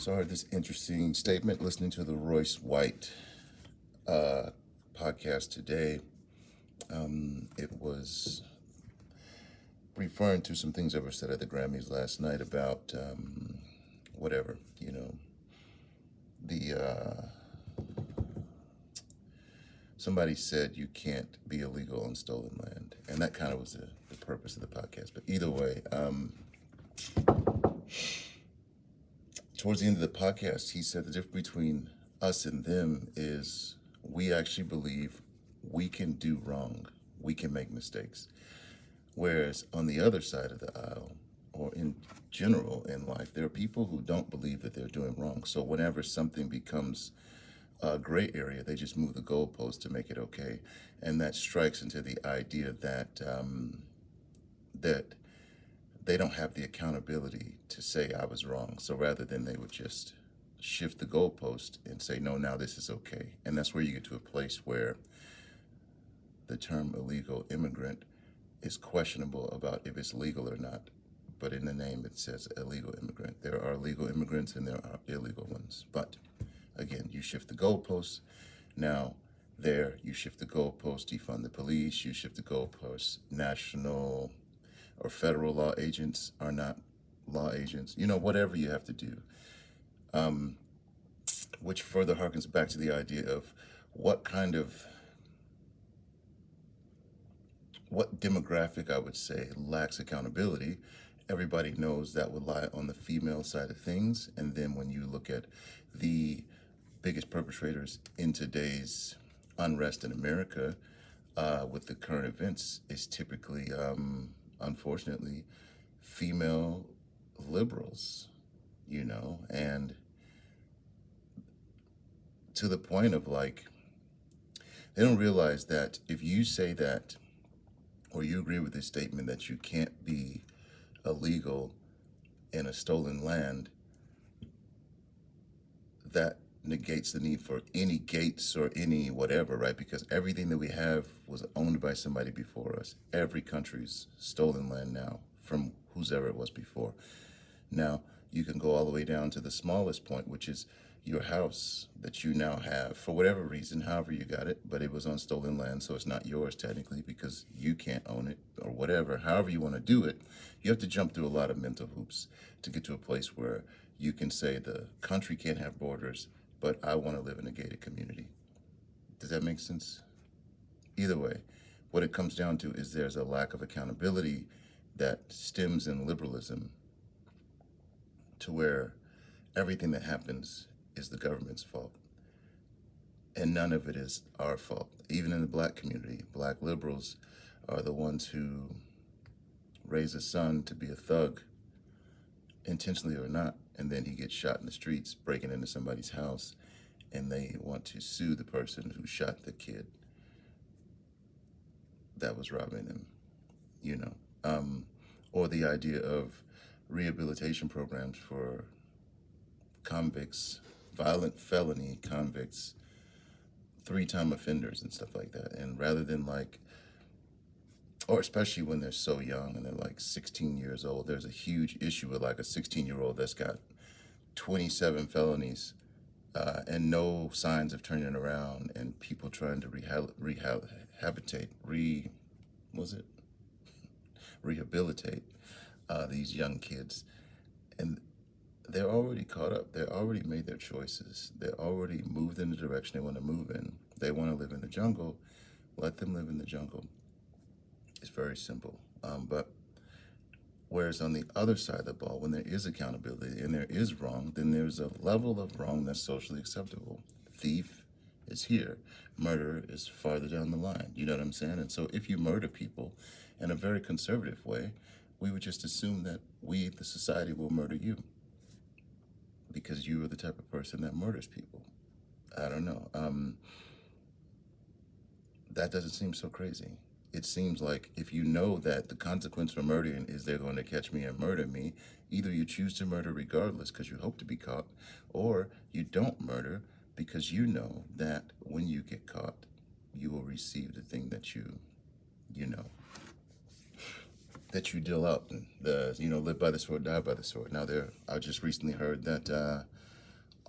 So I heard this interesting statement listening to the Royce White uh, podcast today. It was referring to some things that were said at the Grammys last night about whatever, the somebody said you can't be illegal on stolen land, and that kind of was the purpose of the podcast. But either way, towards the end of the podcast, he said the difference between us and them is we actually believe we can do wrong, we can make mistakes. Whereas on the other side of the aisle, or in general in life, there are people who don't believe that they're doing wrong. So whenever something becomes a gray area, they just move the goalpost to make it okay. And that strikes into the idea that they don't have the accountability to say I was wrong. So rather than they would just shift the goalpost and say, no, now this is okay. And that's where you get to a place where the term illegal immigrant is questionable about if it's legal or not. But in the name, it says illegal immigrant. There are legal immigrants and there are illegal ones. But again, you shift the goalposts. Now, there, you shift the goalposts, defund the police, you shift the goalposts, national or federal law agents are not law agents, whatever you have to do. Which further harkens back to the idea of what kind of, what demographic I would say lacks accountability. Everybody knows that would lie on the female side of things. And then when you look at the biggest perpetrators in today's unrest in America with the current events is typically, unfortunately, female liberals, and to the point of like, they don't realize that if you say that, or you agree with this statement that you can't be illegal in a stolen land, that negates the need for any gates or any whatever, right? Because everything that we have was owned by somebody before us. Every country's stolen land now from whoever it was before. Now, you can go all the way down to the smallest point, which is your house that you now have for whatever reason, however you got it, but it was on stolen land, so it's not yours technically because you can't own it or whatever. However you want to do it, you have to jump through a lot of mental hoops to get to a place where you can say the country can't have borders, but I want to live in a gated community. Does that make sense? Either way, what it comes down to is there's a lack of accountability that stems in liberalism to where everything that happens is the government's fault. And none of it is our fault. Even in the black community, black liberals are the ones who raise a son to be a thug, intentionally or not, and then he gets shot in the streets, breaking into somebody's house, and they want to sue the person who shot the kid that was robbing them, you know. Or the idea of rehabilitation programs for convicts, violent felony convicts, 3-time offenders and stuff like that. And rather than like, or especially when they're so young and they're like 16 years old, there's a huge issue with like a 16-year-old that's got 27 felonies and no signs of turning around, and people trying to rehabilitate these young kids. And they're already caught up. They're already made their choices. They're already moved in the direction they want to move in. They want to live in the jungle. Let them live in the jungle. It's very simple. But whereas on the other side of the ball, when there is accountability and there is wrong, then there's a level of wrong that's socially acceptable. Thief is here. Murder is farther down the line. You know what I'm saying? And so if you murder people in a very conservative way, we would just assume that we, the society, will murder you because you are the type of person that murders people. I don't know. That doesn't seem so crazy. It seems like if you know that the consequence for murdering is they're going to catch me and murder me, either you choose to murder regardless because you hope to be caught, or you don't murder because you know that when you get caught, you will receive the thing that you know, that you deal out, and live by the sword, die by the sword. Now I just recently heard that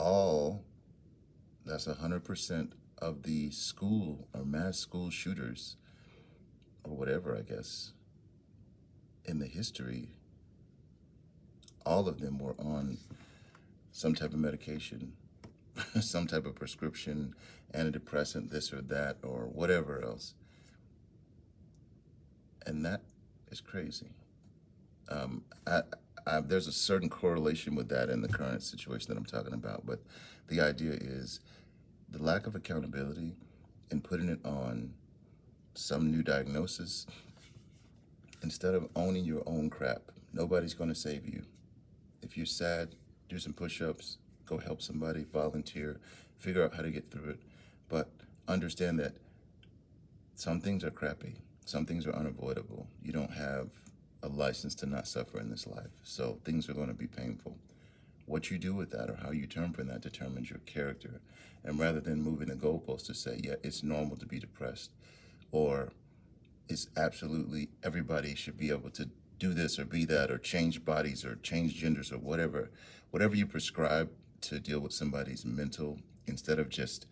all, that's 100% of the school or mass school shooters or whatever, I guess, in the history, all of them were on some type of medication, some type of prescription, antidepressant, this or that, or whatever else. And that is crazy. Um, I, there's a certain correlation with that in the current situation that I'm talking about, but the idea is the lack of accountability and putting it on some new diagnosis instead of owning your own crap. Nobody's going to save you. If you're sad, do some push-ups, go help somebody, volunteer, figure out how to get through it. But understand that some things are crappy. Some things are unavoidable. You don't have a license to not suffer in this life. So things are going to be painful. What you do with that or how you turn from that determines your character. And rather than moving the goalpost to say, yeah, it's normal to be depressed, or it's absolutely everybody should be able to do this or be that or change bodies or change genders or whatever you prescribe to deal with somebody's mental, instead of just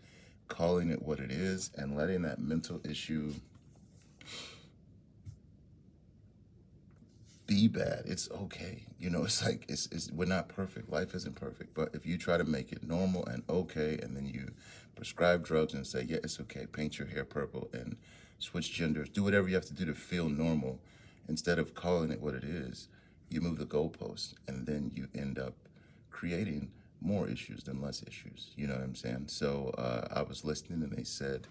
calling it what it is and letting that mental issue be bad. It's okay. It's like it's we're not perfect. Life isn't perfect. But if you try to make it normal and okay, and then you prescribe drugs and say, yeah, it's okay, paint your hair purple and switch genders, do whatever you have to do to feel normal, instead of calling it what it is, you move the goalposts and then you end up creating more issues than less issues. You know what I'm saying? So I was listening and they said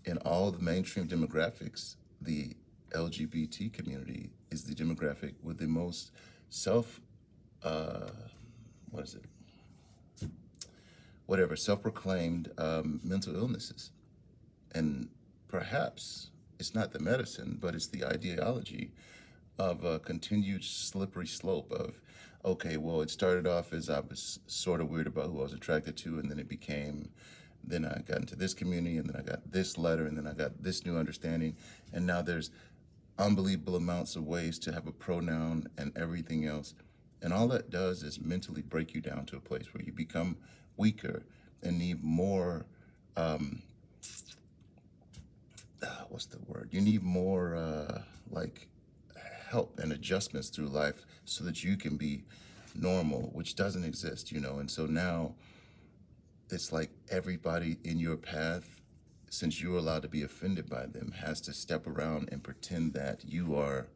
in all the mainstream demographics, the LGBT community is the demographic with the most self, what is it? Whatever, self-proclaimed mental illnesses. And perhaps it's not the medicine, but it's the ideology of a continued slippery slope of, okay, well, it started off as I was sort of weird about who I was attracted to, and then it became, then I got into this community, and then I got this letter, and then I got this new understanding, and now there's unbelievable amounts of ways to have a pronoun and everything else. And all that does is mentally break you down to a place where you become weaker and need more, what's the word? You need more like help and adjustments through life so that you can be normal, which doesn't exist. And so now it's like everybody in your path, since you're allowed to be offended by them, has to step around and pretend that you are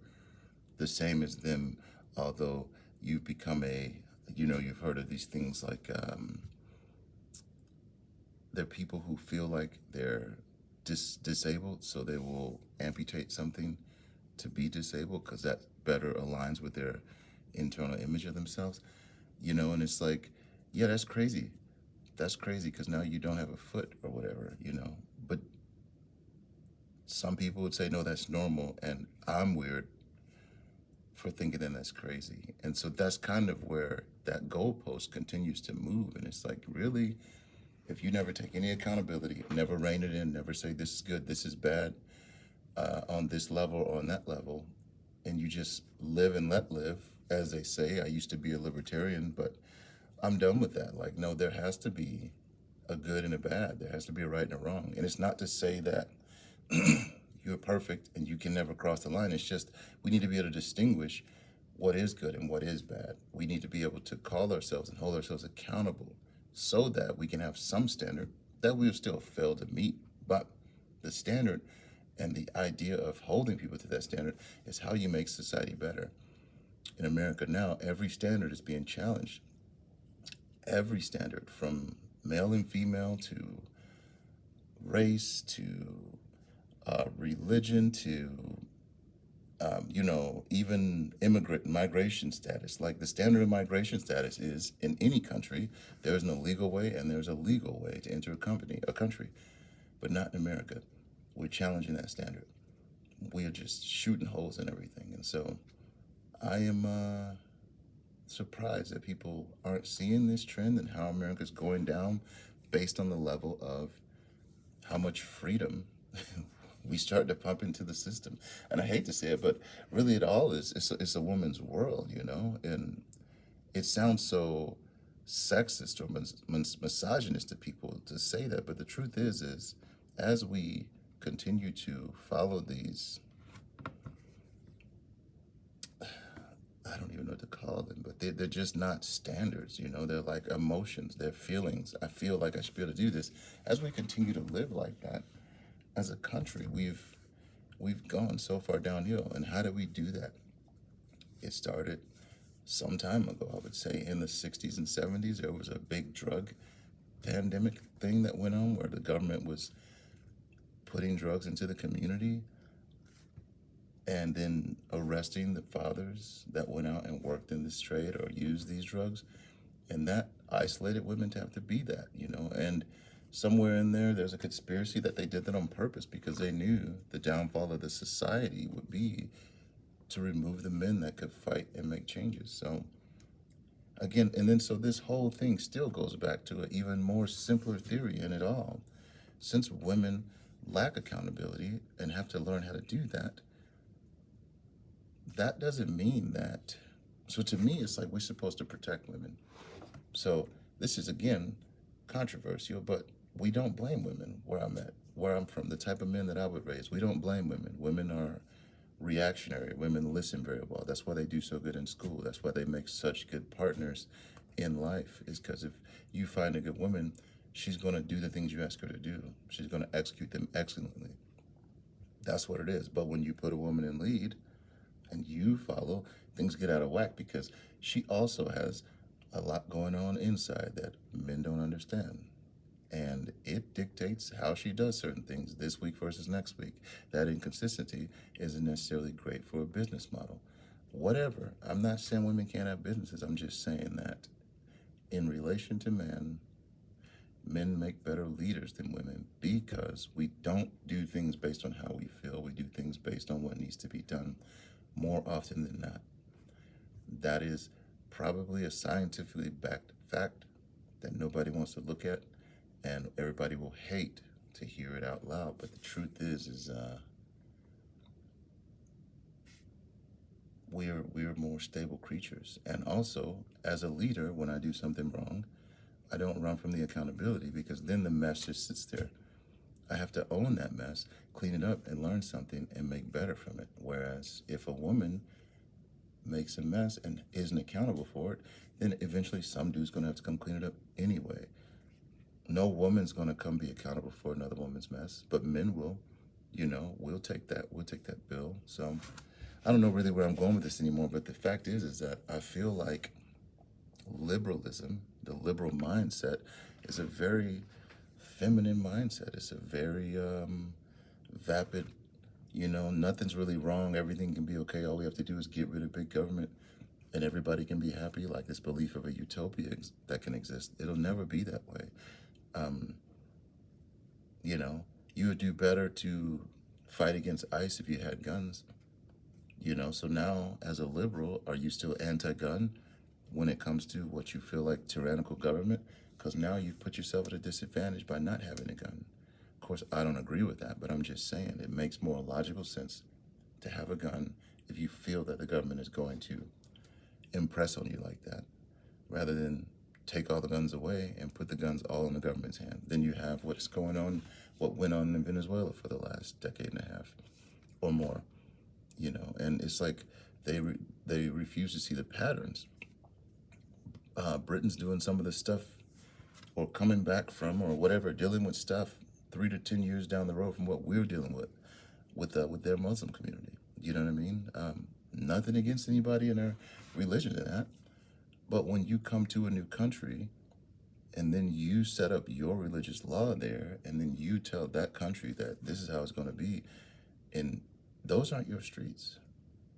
the same as them, although you've become you've heard of these things like there are people who feel like they're disabled, so they will amputate something to be disabled because that better aligns with their internal image of themselves, and it's like, yeah, that's crazy. That's crazy because now you don't have a foot or whatever. But some people would say, no, that's normal, and I'm weird for thinking that that's crazy. And so that's kind of where that goalpost continues to move. And it's like, really, if you never take any accountability, never rein it in, never say this is good, this is bad, on this level or on that level, and you just live and let live, as they say. I used to be a libertarian, but I'm done with that. Like, no, there has to be a good and a bad. There has to be a right and a wrong. And it's not to say that you're perfect and you can never cross the line. It's just we need to be able to distinguish what is good and what is bad. We need to be able to call ourselves and hold ourselves accountable so that we can have some standard that we'll still fail to meet. But the standard and the idea of holding people to that standard is how you make society better. In America now, every standard is being challenged. Every standard, from male and female to race to religion to even immigrant migration status. Like, the standard of migration status is, in any country, there is an illegal way and there's a legal way to enter a country, but not in America. We're challenging that standard. We are just shooting holes in everything. And so I am surprised that people aren't seeing this trend and how America's going down based on the level of how much freedom we start to pump into the system. And I hate to say it, but really it all is, it's a woman's world, and it sounds so sexist or misogynist to people to say that, but the truth is as we continue to follow these, I don't even know what to call them, but they're just not standards, you know? They're like emotions, they're feelings. I feel like I should be able to do this. As we continue to live like that, as a country, we've gone so far downhill. And how did we do that? It started some time ago, I would say in the 60s and 70s. There was a big drug pandemic thing that went on where the government was putting drugs into the community and then arresting the fathers that went out and worked in this trade or used these drugs. And that isolated women to have to be that, you know. And somewhere in there's a conspiracy that they did that on purpose because they knew the downfall of the society would be to remove the men that could fight and make changes. So again, and then so this whole thing still goes back to an even more simpler theory in it all. Since women lack accountability and have to learn how to do that, that doesn't mean that. So to me, it's like we're supposed to protect women. So this is again controversial, but we don't blame women where I'm at, where I'm from, the type of men that I would raise. We don't blame women. Women are reactionary. Women listen very well. That's why they do so good in school. That's why they make such good partners in life, is because if you find a good woman, she's going to do the things you ask her to do. She's going to execute them excellently. That's what it is. But when you put a woman in lead and you follow, things get out of whack because she also has a lot going on inside that men don't understand. And it dictates how she does certain things this week versus next week. That inconsistency isn't necessarily great for a business model. Whatever. I'm not saying women can't have businesses. I'm just saying that in relation to men make better leaders than women because we don't do things based on how we feel. We do things based on what needs to be done more often than not. That is probably a scientifically backed fact that nobody wants to look at, and everybody will hate to hear it out loud. But the truth is we're more stable creatures. And also, as a leader, when I do something wrong, I don't run from the accountability because then the mess just sits there. I have to own that mess, clean it up, and learn something and make better from it. Whereas if a woman makes a mess and isn't accountable for it, then eventually some dude's gonna have to come clean it up anyway. No woman's gonna come be accountable for another woman's mess, but men will. You know, we'll take that. We'll take that bill. So I don't know really where I'm going with this anymore, but the fact is that I feel like liberalism, the liberal mindset, is a very feminine mindset. It's a very vapid, you know, nothing's really wrong. Everything can be okay. All we have to do is get rid of big government and everybody can be happy, like this belief of a utopia that can exist. It'll never be that way. Um, you know, you would do better to fight against ICE if you had guns. You know, so now as a liberal, are you still anti-gun when it comes to what you feel like tyrannical government? Because now you've put yourself at a disadvantage by not having a gun. Of course, I don't agree with that, but I'm just saying it makes more logical sense to have a gun if you feel that the government is going to impress on you like that, rather than take all the guns away and put the guns all in the government's hand. Then you have what's going on, what went on in Venezuela for the last decade and a half or more, you know. And it's like they refuse to see the patterns. Britain's doing some of the stuff or coming back from or whatever, dealing with stuff 3 to 10 years down the road from what we're dealing with their Muslim community. You know what I mean? Nothing against anybody in their religion in that. But when you come to a new country and then you set up your religious law there and then you tell that country that this is how it's going to be, and those aren't your streets.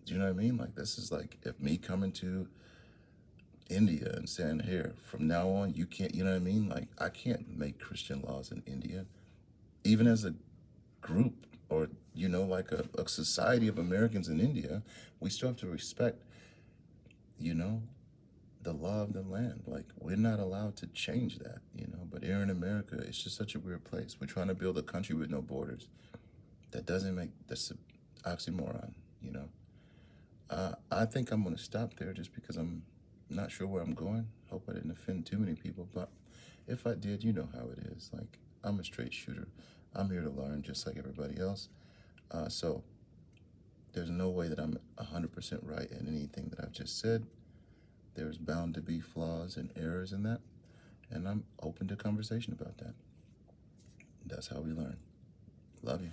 Do you know what I mean? Like, this is like if me coming to India and saying, here, from now on, you can't, you know what I mean? Like, I can't make Christian laws in India, even as a group or, you know, like a society of Americans in India, we still have to respect, you know, the law of the land. Like, we're not allowed to change that, you know. But here in America, it's just such a weird place. We're trying to build a country with no borders. That doesn't make this oxymoron, you know. I think I'm going to stop there just because I'm not sure where I'm going. Hope I didn't offend too many people, but if I did, you know how it is. Like, I'm a straight shooter. I'm here to learn just like everybody else. So there's no way that I'm 100% right in anything that I've just said. There's bound to be flaws and errors in that, and I'm open to conversation about that. That's how we learn. Love you.